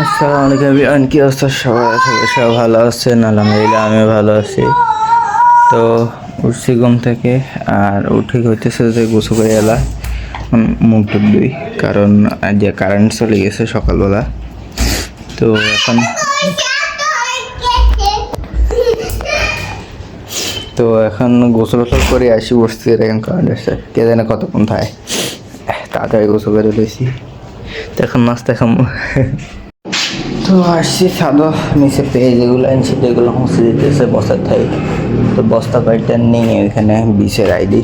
আসসালামু আলাইকুম এভরিওয়ান, কি অবস্থা সবাই? আশা করি সবাই ভালো আছেন। আলহামদুলিল্লাহ আমিও ভালো আছি। তো উঠছি ঘুম থেকে, আর উঠে হইতেছে যে গোসল করে এলা মুখ টুক ধুই, কারণ যে কারেন্ট চলে গেছে সকালবেলা। তো এখন গোসল টোসল করে আসি বসতে, এখন কারেন্ট আসছে, কে জানে কতক্ষণ থাকে। তাড়াতাড়ি গোসল করে লইছি, তো এখন নাস্তা খাবো। তো আসছি সাদা নিচে পেয়ে যেগুলো আনছি যেগুলো মুছে দিতেছে বস্তার থাই। তো বস্তা কয়েকটা নিয়ে এখানে বিচে আইডি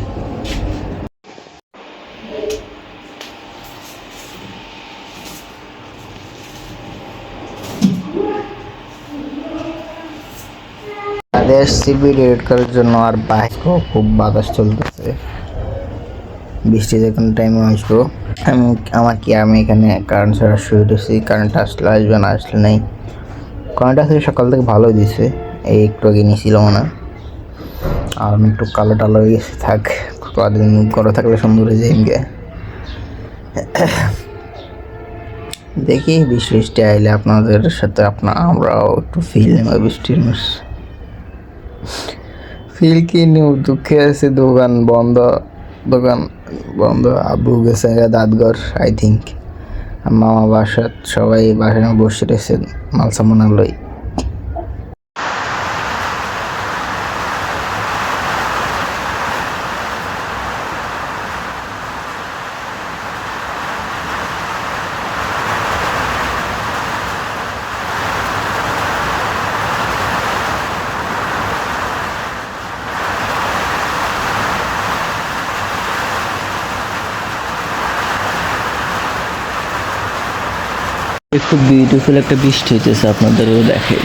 তাদের সিবি রেড করার জন্য। আর বাইকও খুব বাতাস চলতেছে, বৃষ্টি যে কোনো টাইমে আসবো। আমি এখানে কারেন্ট ছাড়া শুয়ে উঠেছি। কারেন্ট আসলে আসবে, না আসলে নেই। কারেন্ট আসলে সকাল থেকে ভালোই দিছে, এই একটু আগে নিয়েছিল না। আর আমি একটু কালো টালো হয়ে গেছে, থাক কদিন ঘরে থাকলে সুন্দর হয়ে যায়। দেখি বৃষ্টি আইলে আপনাদের সাথে আমরাও একটু ফিল নেব বৃষ্টির ফিল কি নিউ। দুঃখে আছে, দোকান বন্ধ। আব্বু গেছে দাঁতঘর আই থিঙ্ক। মামা বাসাত সবাই বাসায় বসে রয়েছে মাল সামান লই। খুব বিউটিফুল একটা বৃষ্টি হইতেছে, আপনাদেরও দেখেন।